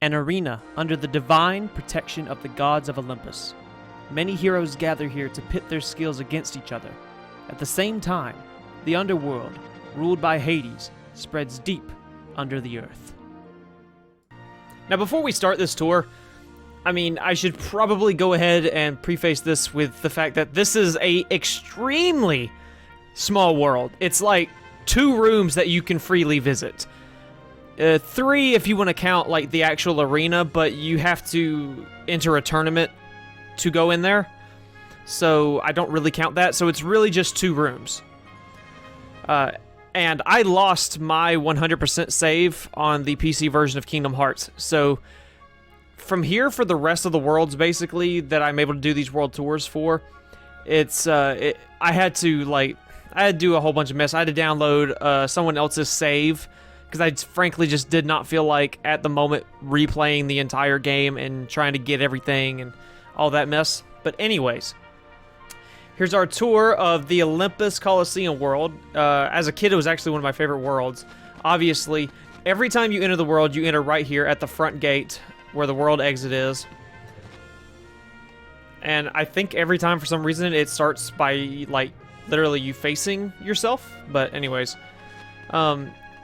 an arena under the divine protection of the gods of Olympus. Many heroes gather here to pit their skills against each other. At the same time, the underworld, ruled by Hades, spreads deep under the earth. Now, before we start this tour, I should probably go ahead and preface this with the fact that this is a extremely small world. It's like 2 rooms that you can freely visit. 3 if you want to count like the actual arena, but you have to enter a tournament to go in there. So I don't really count that. So it's really just 2 rooms. And I lost my 100% save on the PC version of Kingdom Hearts. So from here, for the rest of the worlds, basically, that I'm able to do these world tours for, I had to do a whole bunch of mess. I had to download someone else's save, because I frankly just did not feel like, at the moment, replaying the entire game and trying to get everything and all that mess. But anyways, here's our tour of the Olympus Coliseum world. As a kid, it was actually one of my favorite worlds. Obviously, every time you enter the world, you enter right here at the front gate, where the world exit is. And I think every time, for some reason, it starts by, like, literally you facing yourself. But anyways,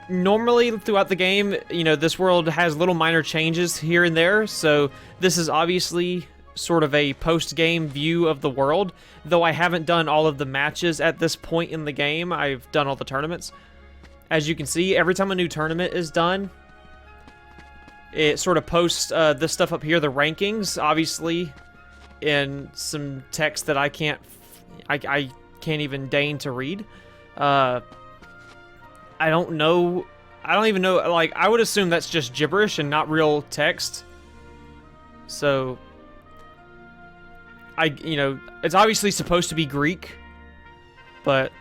normally throughout the game, this world has little minor changes here and there. So this is obviously sort of a post-game view of the world. Though I haven't done all of the matches at this point in the game, I've done all the tournaments. As you can see, every time a new tournament is done, it sort of posts this stuff up here, the rankings, obviously, in some text that I can't even deign to read. I don't know. I don't even know. Like, I would assume that's just gibberish and not real text. So, it's obviously supposed to be Greek, but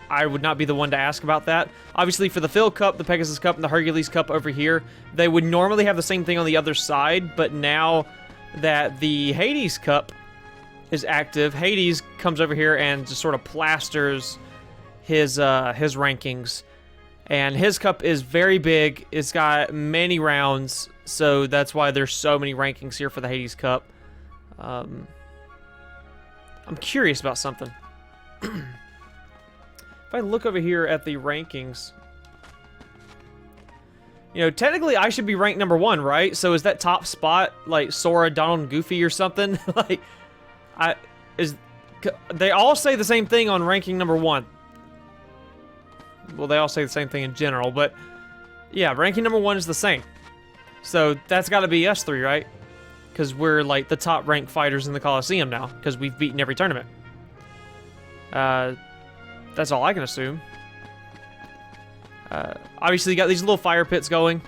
I would not be the one to ask about that. Obviously, for the Phil Cup, the Pegasus Cup, and the Hercules Cup over here, they would normally have the same thing on the other side, but now that the Hades Cup is active, Hades comes over here and just sort of plasters his rankings. And his cup is very big. It's got many rounds, so that's why there's so many rankings here for the Hades Cup. I'm curious about something. If I look over here at the rankings, technically I should be ranked number 1, right? So is that top spot like Sora, Donald, and Goofy or something? They all say the same thing on ranking number 1. Well, they all say the same thing in general, but yeah, ranking number 1 is the same. So that's got to be us 3, right? Because we're like the top ranked fighters in the Coliseum now, because we've beaten every tournament. That's all I can assume. Obviously, you got these little fire pits going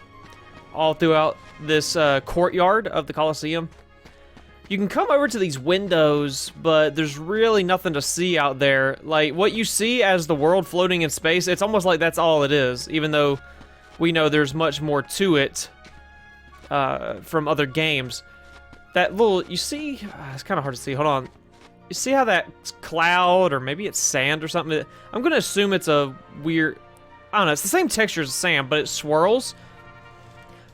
all throughout this courtyard of the Coliseum. You can come over to these windows, but there's really nothing to see out there. Like, what you see as the world floating in space, it's almost like that's all it is, even though we know there's much more to it from other games. That little, you see, it's kind of hard to see, hold on. You see how that cloud, or maybe it's sand or something? I'm going to assume it's a weird, I don't know, it's the same texture as sand, but it swirls,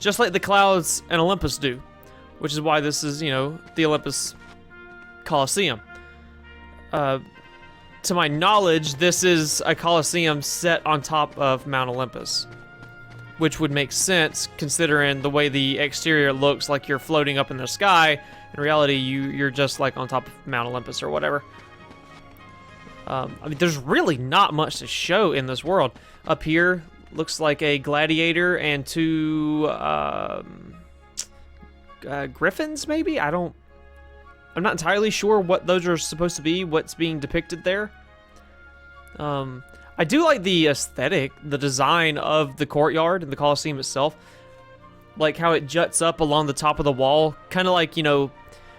just like the clouds in Olympus do, which is why this is, the Olympus Coliseum. To my knowledge, this is a Coliseum set on top of Mount Olympus, which would make sense considering the way the exterior looks like you're floating up in the sky. In reality, you're just like on top of Mount Olympus or whatever. There's really not much to show in this world. Up here, looks like a gladiator and 2 griffins, maybe? I'm not entirely sure what those are supposed to be, what's being depicted there. I do like the aesthetic, the design of the courtyard and the Coliseum itself. Like how it juts up along the top of the wall. Kind of like,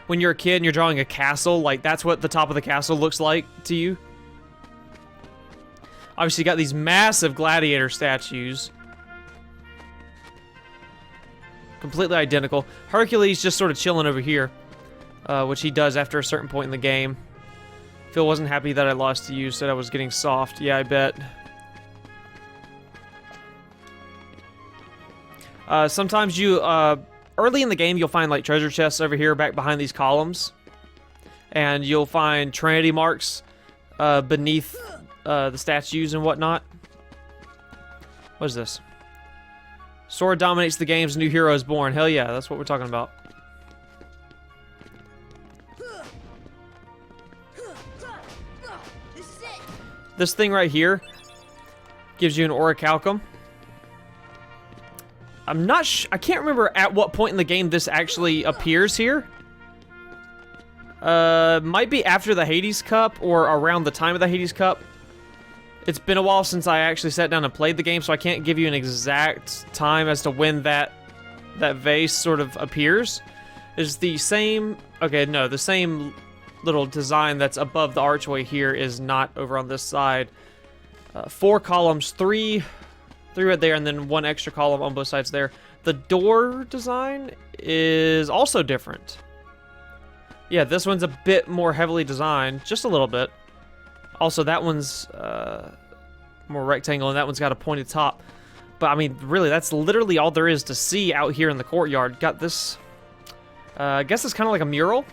when you're a kid and you're drawing a castle, like that's what the top of the castle looks like to you. Obviously, you got these massive gladiator statues. Completely identical. Hercules just sort of chilling over here, which he does after a certain point in the game. Phil wasn't happy that I lost to you, said I was getting soft. Yeah, I bet. Sometimes you early in the game, you'll find like treasure chests over here back behind these columns. And you'll find Trinity marks beneath the statues and whatnot. What is this? Sword dominates the game's new hero is born. Hell yeah, that's what we're talking about. This thing right here gives you an orichalcum. I'm not I can't remember at what point in the game this actually appears here. Might be after the Hades Cup or around the time of the Hades Cup. It's been a while since I actually sat down and played the game, so I can't give you an exact time as to when that vase sort of appears. Is the same... Okay, no, the same little design that's above the archway here is not over on this side. 4 columns, 3 right there, and then 1 extra column on both sides there. The door design is also different. Yeah, this one's a bit more heavily designed, just a little bit. Also, that one's more rectangle, and that one's got a pointed top. But, I mean, really, that's literally all there is to see out here in the courtyard. Got this... I guess it's kind of like a mural.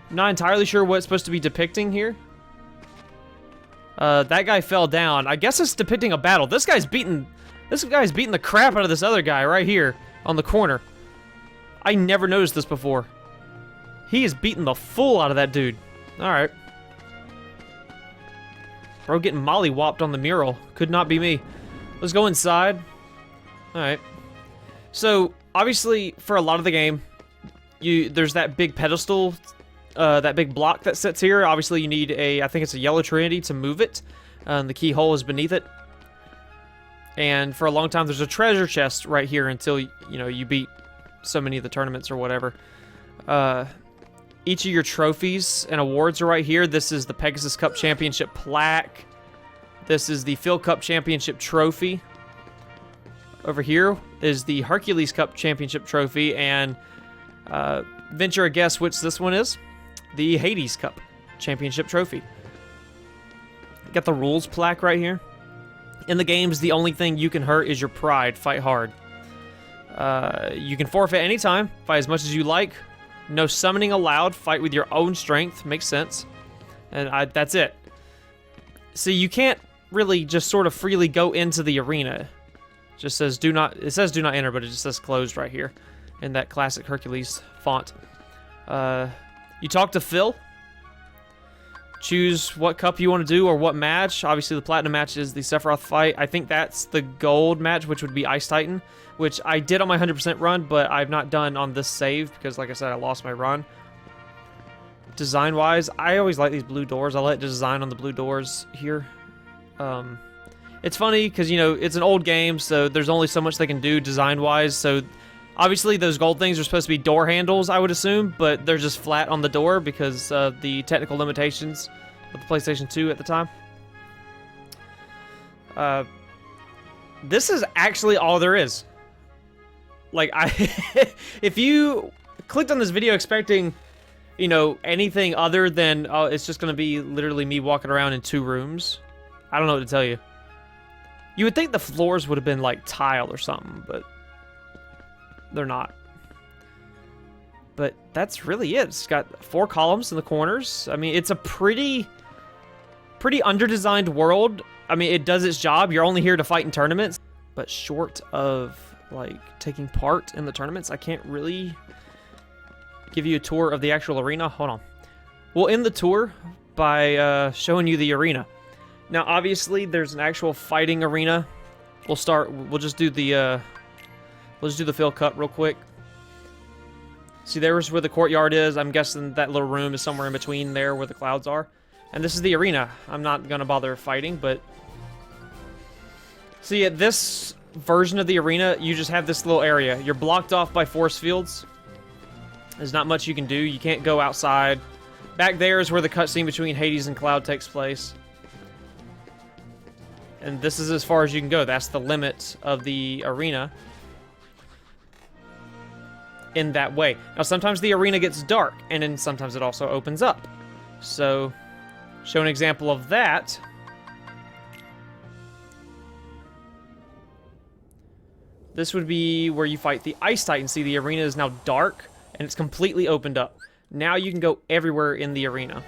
I'm not entirely sure what it's supposed to be depicting here. That guy fell down. I guess it's depicting a battle. This guy's beating the crap out of this other guy right here on the corner. I never noticed this before. He is beating the fool out of that dude. Alright. Bro getting molly-whopped on the mural. Could not be me. Let's go inside. Alright. So, obviously, for a lot of the game, there's that big pedestal, that big block that sits here. Obviously, you need I think it's a yellow trinity to move it. The keyhole is beneath it. And for a long time, there's a treasure chest right here until, you beat so many of the tournaments or whatever. Each of your trophies and awards are right here. This is the Pegasus Cup Championship plaque. This is the Phil Cup Championship trophy. Over here is the Hercules Cup Championship trophy, and venture a guess which this one is. The Hades Cup Championship trophy. Got the rules plaque right here. In the games, the only thing you can hurt is your pride. Fight hard. You can forfeit anytime. Fight as much as you like. No summoning allowed. Fight with your own strength. Makes sense. And that's it. See, you can't really just sort of freely go into the arena. It just says do not enter, but it just says closed right here in that classic Hercules font. You talk to Phil. Choose what cup you want to do or what match. Obviously, the platinum match is the Sephiroth fight. I think that's the gold match, which would be Ice Titan, which I did on my 100% run, but I've not done on this save because, like I said, I lost my run. Design-wise, I always like these blue doors. I like the design on the blue doors here. It's funny because, it's an old game, so there's only so much they can do design-wise. So, obviously, those gold things are supposed to be door handles, I would assume, but they're just flat on the door because of the technical limitations of the PlayStation 2 at the time. This is actually all there is. Like, if you clicked on this video expecting, anything other than, oh, it's just going to be literally me walking around in 2 rooms, I don't know what to tell you. You would think the floors would have been, like, tile or something, but they're not. But that's really it. It's got 4 columns in the corners. I mean, it's a pretty under-designed world. I mean, it does its job. You're only here to fight in tournaments. But short of, like, taking part in the tournaments, I can't really give you a tour of the actual arena. Hold on. We'll end the tour by showing you the arena. Now, obviously, there's an actual fighting arena. We'll just do the Phil Cup real quick. See, there's where the courtyard is. I'm guessing that little room is somewhere in between there where the clouds are. And this is the arena. I'm not going to bother fighting, but... See, at this version of the arena, you just have this little area. You're blocked off by force fields. There's not much you can do. You can't go outside. Back there is where the cutscene between Hades and Cloud takes place. And this is as far as you can go. That's the limit of the arena. In that way. Now, sometimes the arena gets dark, and then sometimes it also opens up. So, show an example of that. This would be where you fight the Ice Titan. See, the arena is now dark, and it's completely opened up. Now you can go everywhere in the arena.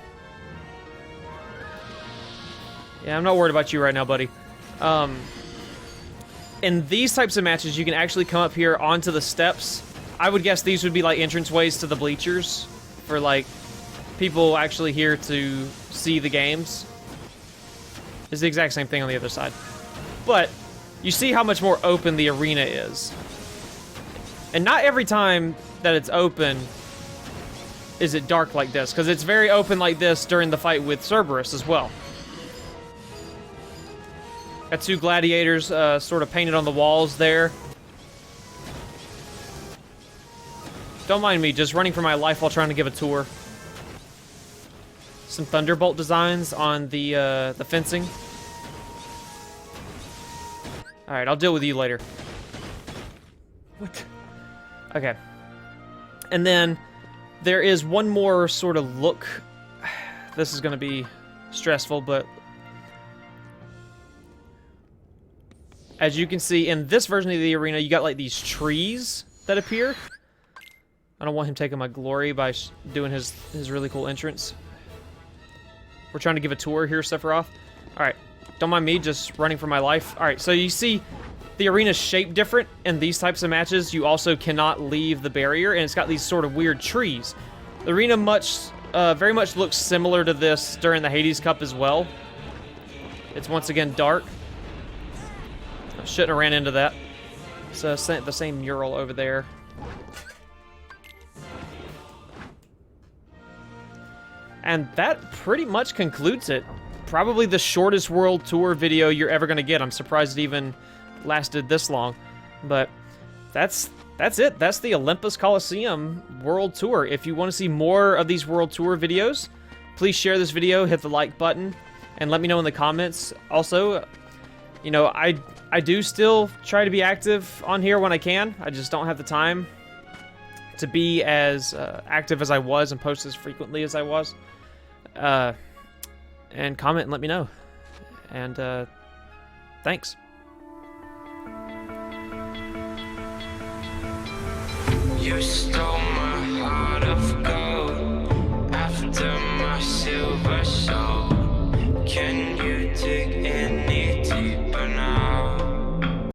Yeah, I'm not worried about you right now, buddy. In these types of matches, you can actually come up here onto the steps. I would guess these would be like entranceways to the bleachers for like people actually here to see the games. It's the exact same thing on the other side. But you see how much more open the arena is. And not every time that it's open is it dark like this, because it's very open like this during the fight with Cerberus as well. Got two gladiators sort of painted on the walls there. Don't mind me, just running for my life while trying to give a tour. Some Thunderbolt designs on the fencing. Alright, I'll deal with you later. What? Okay. And then there is one more sort of look. This is going to be stressful, but as you can see in this version of the arena, you got like these trees that appear. I don't want him taking my glory by doing his really cool entrance. We're trying to give a tour here, Sephiroth. Alright, don't mind me, just running for my life. Alright, so you see the arena's shaped different in these types of matches. You also cannot leave the barrier, and it's got these sort of weird trees. The arena very much looks similar to this during the Hades Cup as well. It's once again dark. I shouldn't have ran into that. It's the same mural over there. And that pretty much concludes it. Probably the shortest World Tour video you're ever going to get. I'm surprised it even lasted this long. But that's it. That's the Olympus Coliseum World Tour. If you want to see more of these World Tour videos, please share this video, hit the like button, and let me know in the comments. Also, you know, I do still try to be active on here when I can. I just don't have the time to be as active as I was and post as frequently as I was. And comment and let me know. And thanks. You stole my heart of gold.